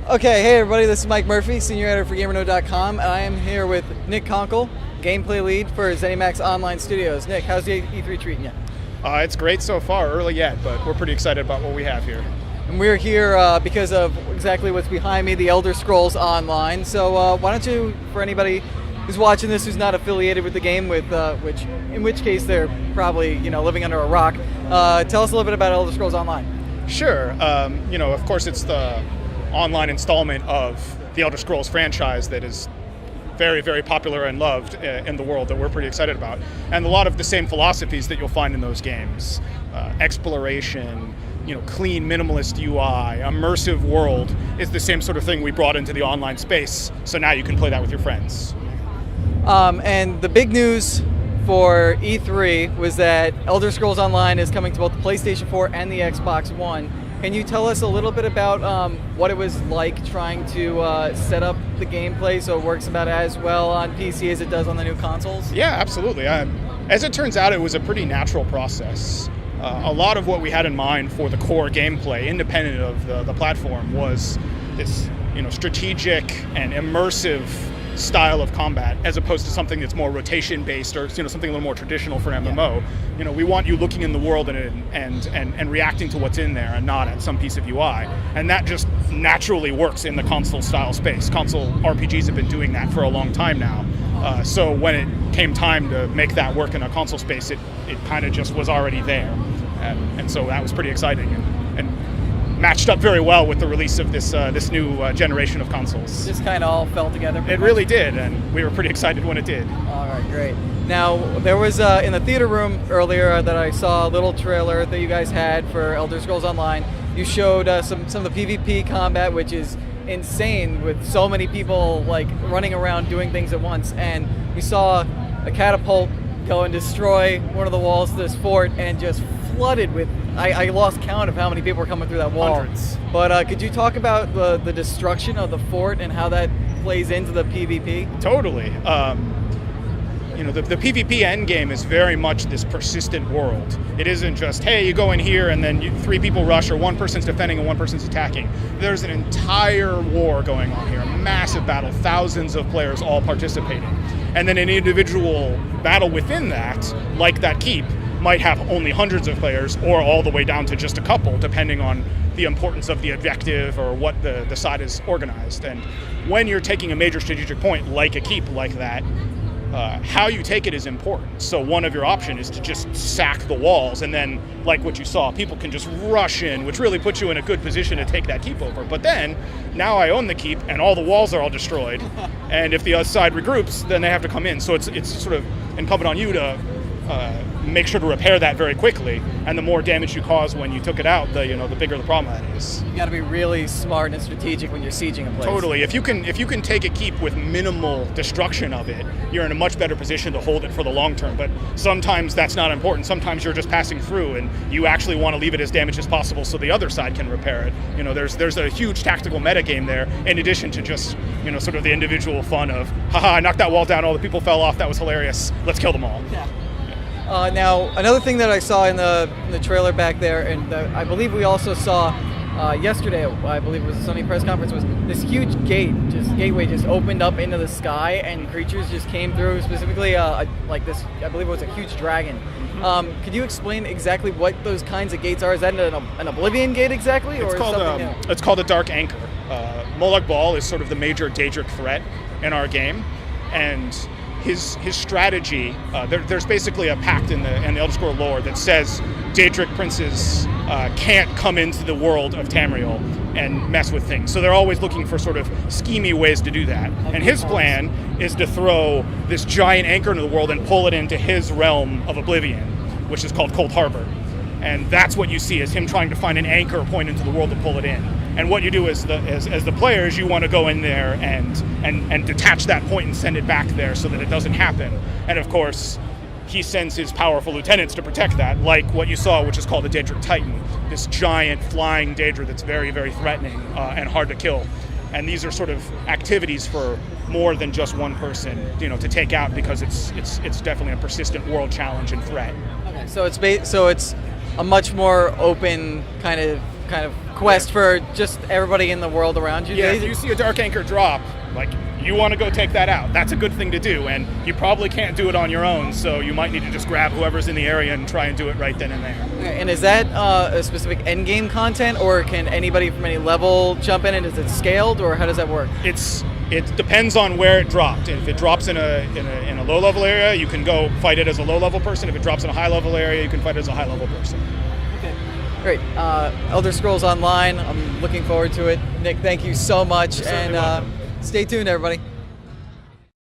Okay, hey everybody, this is Mike Murphy, senior editor for GamerNode.com, and I am here with Nick Konkle, gameplay lead for Zenimax Online Studios. Nick, how's the E3 treating you? It's great so far, early yet, but we're pretty excited about what we have here. And we're here because of exactly what's behind me, the Elder Scrolls Online. So why don't you, for anybody who's watching this who's not affiliated with the game, in which case they're probably living under a rock, tell us a little bit about Elder Scrolls Online. Sure. Of course it's the online installment of the Elder Scrolls franchise that is very, very popular and loved in the world that we're pretty excited about. And a lot of the same philosophies that you'll find in those games. Exploration, clean, minimalist UI, immersive world is the same sort of thing we brought into the online space. So now you can play that with your friends. And the big news for E3 was that Elder Scrolls Online is coming to both the PlayStation 4 and the Xbox One. Can you tell us a little bit about what it was like trying to set up the gameplay so it works about as well on PC as it does on the new consoles? Yeah, absolutely. As it turns out, it was a pretty natural process. A lot of what we had in mind for the core gameplay, independent of the platform, was this strategic and immersive style of combat, as opposed to something that's more rotation-based or something a little more traditional for an MMO. We want you looking in the world and reacting to what's in there and not at some piece of UI. And that just naturally works in the console-style space. Console RPGs have been doing that for a long time now. So when it came time to make that work in a console space, it kind of just was already there. And so that was pretty exciting and matched up very well with the release of this new generation of consoles. Just kind of all fell together. It really did, and we were pretty excited when it did. All right, great. Now, there was in the theater room earlier that I saw a little trailer that you guys had for Elder Scrolls Online. You showed some of the PvP combat, which is insane with so many people running around doing things at once. And we saw a catapult go and destroy one of the walls of this fort and just flooded with, I lost count of how many people were coming through that wall. Hundreds. But could you talk about the destruction of the fort and how that plays into the PvP? Totally. The PvP endgame is very much this persistent world. It isn't just, hey, you go in here and then three people rush, or one person's defending and one person's attacking. There's an entire war going on here, a massive battle, thousands of players all participating. And then an individual battle within that, like that keep, might have only hundreds of players or all the way down to just a couple, depending on the importance of the objective or what the side is organized. And when you're taking a major strategic point, like a keep like that, how you take it is important. So one of your options is to just sack the walls, and then, like what you saw, people can just rush in, which really puts you in a good position to take that keep over. But then, now I own the keep, and all the walls are all destroyed, and if the other side regroups, then they have to come in. So it's sort of incumbent on you to make sure to repair that very quickly, and the more damage you cause when you took it out, the bigger the problem that is. You got to be really smart and strategic when you're sieging a place. Totally. If you can take a keep with minimal destruction of it, you're in a much better position to hold it for the long term. But sometimes that's not important. Sometimes you're just passing through, and you actually want to leave it as damaged as possible so the other side can repair it. There's a huge tactical meta game there, in addition to just sort of the individual fun of, haha, I knocked that wall down, all the people fell off, that was hilarious, let's kill them all. Yeah. Now, another thing that I saw in the trailer back there, and I believe we also saw yesterday, I believe it was a Sony press conference, was this huge gateway just opened up into the sky, and creatures just came through, specifically like this, I believe it was a huge dragon. Could you explain exactly what those kinds of gates are? Is that an Oblivion gate exactly? It's called a Dark Anchor. Molag Bal is sort of the major Daedric threat in our game, and his strategy, there's basically a pact in the Elder Scrolls lore that says Daedric princes can't come into the world of Tamriel and mess with things. So they're always looking for sort of schemy ways to do that. And his plan is to throw this giant anchor into the world and pull it into his realm of Oblivion, which is called Cold Harbor. And that's what you see, is him trying to find an anchor point into the world to pull it in. And what you do as the players, you want to go in there and detach that point and send it back there so that it doesn't happen. And of course, he sends his powerful lieutenants to protect that, like what you saw, which is called the Daedric Titan, this giant flying Daedra that's very, very threatening and hard to kill. And these are sort of activities for more than just one person, to take out, because it's definitely a persistent world challenge and threat. Okay, so it's a much more open kind of kind of quest for just everybody in the world around you. Yeah, if you see a Dark Anchor drop, like, you want to go take that out. That's a good thing to do, and you probably can't do it on your own, so you might need to just grab whoever's in the area and try and do it right then and there. Okay, and is that a specific end game content, or can anybody from any level jump in, and is it scaled, or how does that work? It depends on where it dropped. If it drops in a low level area, you can go fight it as a low level person. If it drops in a high level area, you can fight it as a high level person. Okay, great. Elder Scrolls Online. I'm looking forward to it. Nick, thank you so much, You're certainly and welcome. stay tuned, everybody.